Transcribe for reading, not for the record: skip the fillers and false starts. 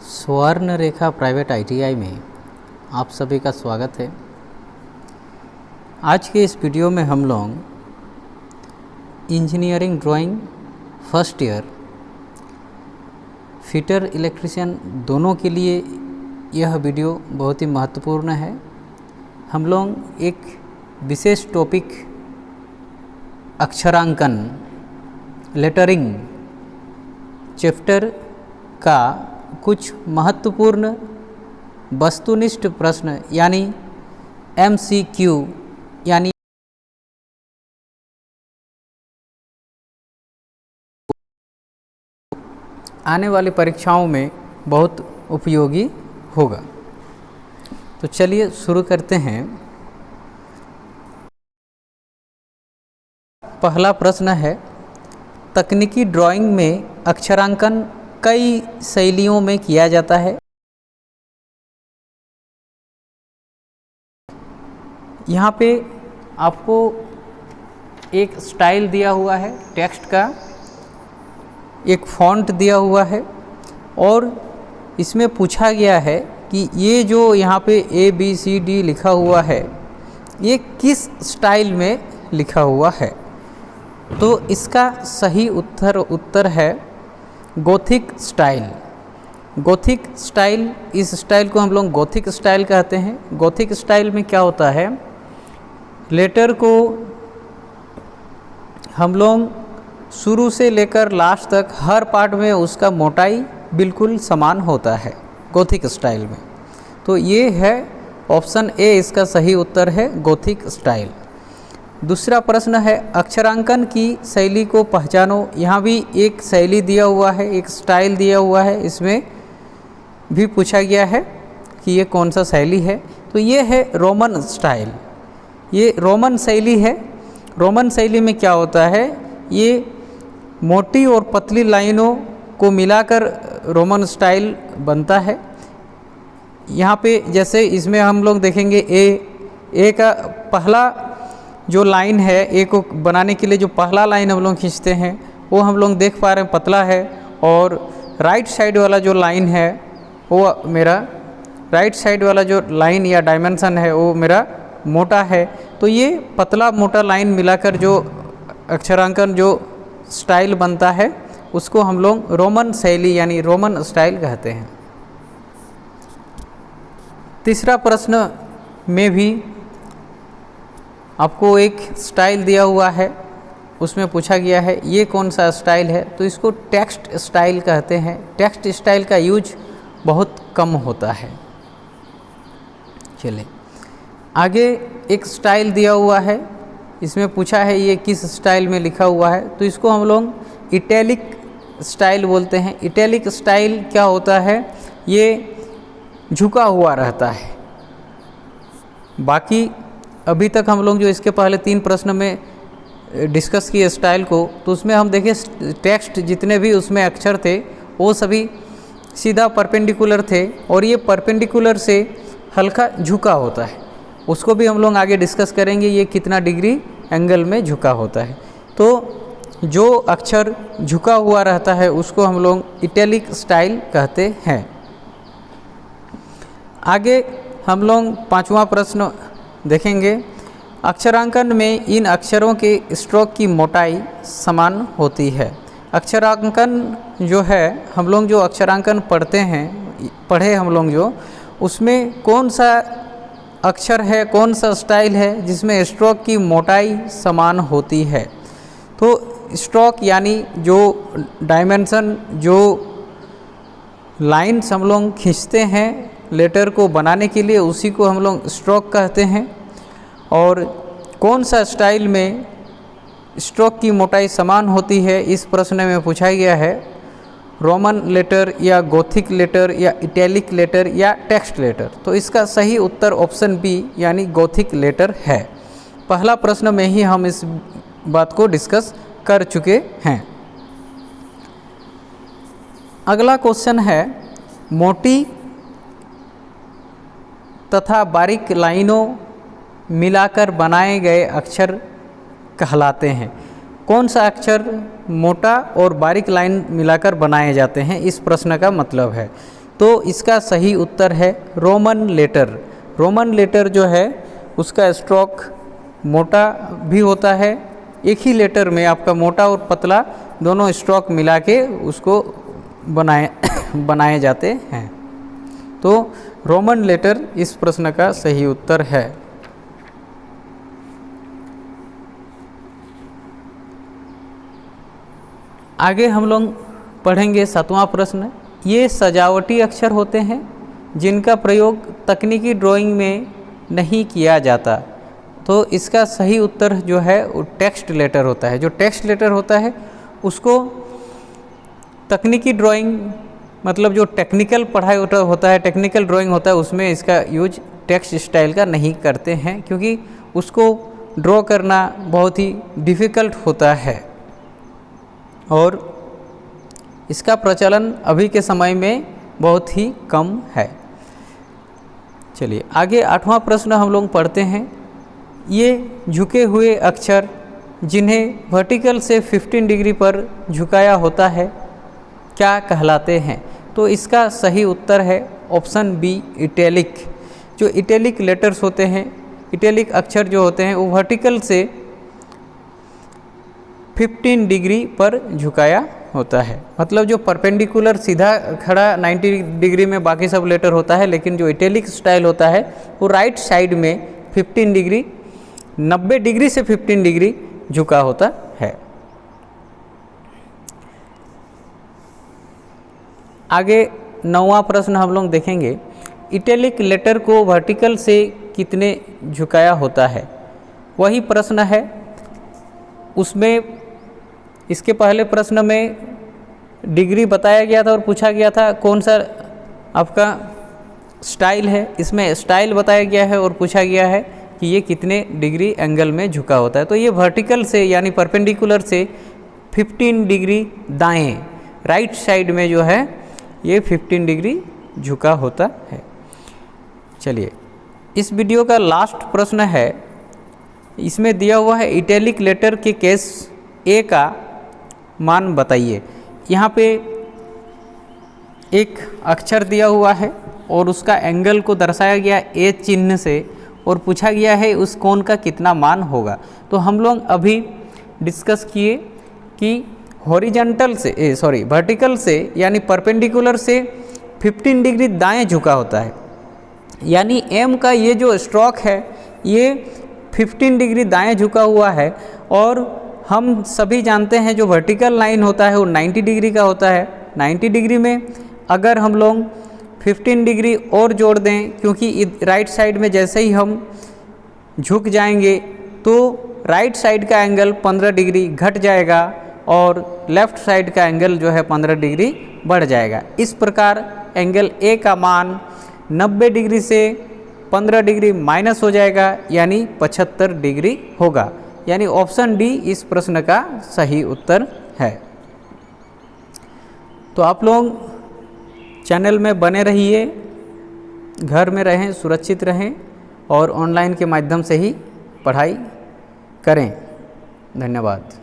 स्वर्ण रेखा private ITI में आप सभी का स्वागत है। आज के इस वीडियो में हम लोग engineering drawing first year fitter electrician दोनों के लिए यह वीडियो बहुत ही महत्वपूर्ण है। हम लोग एक विशेष टॉपिक अक्षरांकन लेटरिंग चैप्टर का कुछ महत्वपूर्ण वस्तुनिष्ठ प्रश्न यानी MCQ यानी आने वाली परीक्षाओं में बहुत उपयोगी होगा। तो चलिए शुरू करते हैं। पहला प्रश्न है, तकनीकी ड्राइंग में अक्षरांकन कई शैलियों में किया जाता है। यहाँ पे आपको एक स्टाइल दिया हुआ है टेक्स्ट का, एक फॉन्ट दिया हुआ है और इसमें पूछा गया है कि ये जो यहाँ पे ABCD लिखा हुआ है ये किस स्टाइल में लिखा हुआ है। तो इसका सही उत्तर है गोथिक स्टाइल। गोथिक स्टाइल, इस स्टाइल को हम लोग गोथिक स्टाइल कहते हैं। गोथिक स्टाइल में क्या होता है, लेटर को हम लोग शुरू से लेकर लास्ट तक हर पार्ट में उसका मोटाई बिल्कुल समान होता है गोथिक स्टाइल में। तो ये है ऑप्शन ए, इसका सही उत्तर है गोथिक स्टाइल। दूसरा प्रश्न है, अक्षरांकन की शैली को पहचानो। यहाँ भी एक शैली दिया हुआ है, एक स्टाइल दिया हुआ है, इसमें भी पूछा गया है कि ये कौन सा शैली है। तो ये है रोमन स्टाइल, ये रोमन शैली है। रोमन शैली में क्या होता है, ये मोटी और पतली लाइनों को मिलाकर रोमन स्टाइल बनता है। यहाँ पे जैसे इसमें हम लोग देखेंगे ए का पहला जो लाइन है, ए को बनाने के लिए जो पहला लाइन हम लोग खींचते हैं वो हम लोग देख पा रहे हैं पतला है, और राइट साइड वाला जो लाइन है वो मेरा राइट साइड वाला जो लाइन या डायमेंशन है वो मेरा मोटा है। तो ये पतला मोटा लाइन मिलाकर जो अक्षरांकन जो स्टाइल बनता है उसको हम लोग रोमन शैली यानी रोमन स्टाइल कहते हैं। तीसरा प्रश्न में भी आपको एक स्टाइल दिया हुआ है, उसमें पूछा गया है ये कौन सा स्टाइल है। तो इसको टेक्स्ट स्टाइल कहते हैं। टेक्स्ट स्टाइल का यूज बहुत कम होता है। चलिए आगे एक स्टाइल दिया हुआ है, इसमें पूछा है ये किस स्टाइल में लिखा हुआ है। तो इसको हम लोग इटैलिक स्टाइल बोलते हैं। इटैलिक स्टाइल क्या होता है, ये झुका हुआ रहता है। बाकी अभी तक हम लोग जो इसके पहले 3 प्रश्न में डिस्कस किए स्टाइल को, तो उसमें हम देखें टेक्स्ट जितने भी उसमें अक्षर थे वो सभी सीधा परपेंडिकुलर थे, और ये परपेंडिकुलर से हल्का झुका होता है। उसको भी हम लोग आगे डिस्कस करेंगे ये कितना डिग्री एंगल में झुका होता है। तो जो अक्षर झुका हुआ रहता है उसको हम लोग इटैलिक स्टाइल कहते हैं। आगे हम लोग 5वां प्रश्न देखेंगे। अक्षरांकन में इन अक्षरों के स्ट्रोक की मोटाई समान होती है। अक्षरांकन जो है, हम लोग जो अक्षरांकन पढ़े हम लोग जो, उसमें कौन सा अक्षर है, कौन सा स्टाइल है जिसमें स्ट्रोक की मोटाई समान होती है। तो स्ट्रोक यानी जो डायमेंशन, जो लाइन्स हम लोग खींचते हैं लेटर को बनाने के लिए, उसी को हम लोग स्ट्रोक कहते हैं। और कौन सा स्टाइल में स्ट्रोक की मोटाई समान होती है, इस प्रश्न में पूछा गया है रोमन लेटर या गोथिक लेटर या इटैलिक लेटर या टेक्स्ट लेटर। तो इसका सही उत्तर ऑप्शन बी यानी गोथिक लेटर है। पहला प्रश्न में ही हम इस बात को डिस्कस कर चुके हैं। अगला क्वेश्चन है, मोटी तथा बारीक लाइनों मिलाकर बनाए गए अक्षर कहलाते हैं। कौन सा अक्षर मोटा और बारीक लाइन मिलाकर बनाए जाते हैं, इस प्रश्न का मतलब है। तो इसका सही उत्तर है रोमन लेटर। रोमन लेटर जो है उसका स्ट्रोक मोटा भी होता है, एक ही लेटर में आपका मोटा और पतला दोनों स्ट्रोक मिला के उसको बनाए जाते हैं। तो रोमन लेटर इस प्रश्न का सही उत्तर है। आगे हम लोग पढ़ेंगे 7वां प्रश्न। ये सजावटी अक्षर होते हैं जिनका प्रयोग तकनीकी ड्राइंग में नहीं किया जाता। तो इसका सही उत्तर जो है वो टेक्स्ट लेटर होता है। जो टेक्स्ट लेटर होता है उसको तकनीकी ड्राइंग मतलब जो टेक्निकल पढ़ाई होता है, टेक्निकल ड्राइंग होता है, उसमें इसका यूज टेक्स्ट स्टाइल का नहीं करते हैं, क्योंकि उसको ड्रॉ करना बहुत ही डिफ़िकल्ट होता है और इसका प्रचलन अभी के समय में बहुत ही कम है। चलिए आगे 8वां प्रश्न हम लोग पढ़ते हैं। ये झुके हुए अक्षर जिन्हें वर्टिकल से 15 डिग्री पर झुकाया होता है क्या कहलाते हैं? तो इसका सही उत्तर है ऑप्शन बी इटैलिक। जो इटैलिक लेटर्स होते हैं, इटैलिक अक्षर जो होते हैं वो वर्टिकल से 15 डिग्री पर झुकाया होता है। मतलब जो परपेंडिकुलर सीधा खड़ा 90 डिग्री में बाकी सब लेटर होता है, लेकिन जो इटैलिक स्टाइल होता है वो राइट साइड में 15 डिग्री 90 डिग्री से 15 डिग्री झुका होता है। आगे 9वां प्रश्न हम लोग देखेंगे। इटैलिक लेटर को वर्टिकल से कितने झुकाया होता है? वही प्रश्न है। उसमें इसके पहले प्रश्न में डिग्री बताया गया था और पूछा गया था कौन सा आपका स्टाइल है। इसमें स्टाइल बताया गया है और पूछा गया है कि ये कितने डिग्री एंगल में झुका होता है। तो ये वर्टिकल से यानी परपेंडिकुलर से 15 डिग्री दाएं राइट साइड में जो है ये 15 डिग्री झुका होता है। चलिए इस वीडियो का लास्ट प्रश्न है। इसमें दिया हुआ है इटैलिक लेटर के केस ए का मान बताइए। यहाँ पे एक अक्षर दिया हुआ है और उसका एंगल को दर्शाया गया ए चिन्ह से और पूछा गया है उस कोण का कितना मान होगा। तो हम लोग अभी डिस्कस किए कि हॉरिजॉन्टल से वर्टिकल से यानी परपेंडिकुलर से 15 डिग्री दाएं झुका होता है, यानी एम का ये जो स्ट्रोक है ये 15 डिग्री दाएं झुका हुआ है। और हम सभी जानते हैं जो वर्टिकल लाइन होता है वो 90 डिग्री का होता है। 90 डिग्री में अगर हम लोग 15 डिग्री और जोड़ दें, क्योंकि राइट साइड में जैसे ही हम झुक जाएंगे तो राइट साइड का एंगल 15 डिग्री घट जाएगा और लेफ़्ट साइड का एंगल जो है 15 डिग्री बढ़ जाएगा। इस प्रकार एंगल ए का मान 90 डिग्री से 15 डिग्री माइनस हो जाएगा, यानी 75 डिग्री होगा। यानी ऑप्शन डी इस प्रश्न का सही उत्तर है। तो आप लोग चैनल में बने रहिए, घर में रहें, सुरक्षित रहें और ऑनलाइन के माध्यम से ही पढ़ाई करें। धन्यवाद।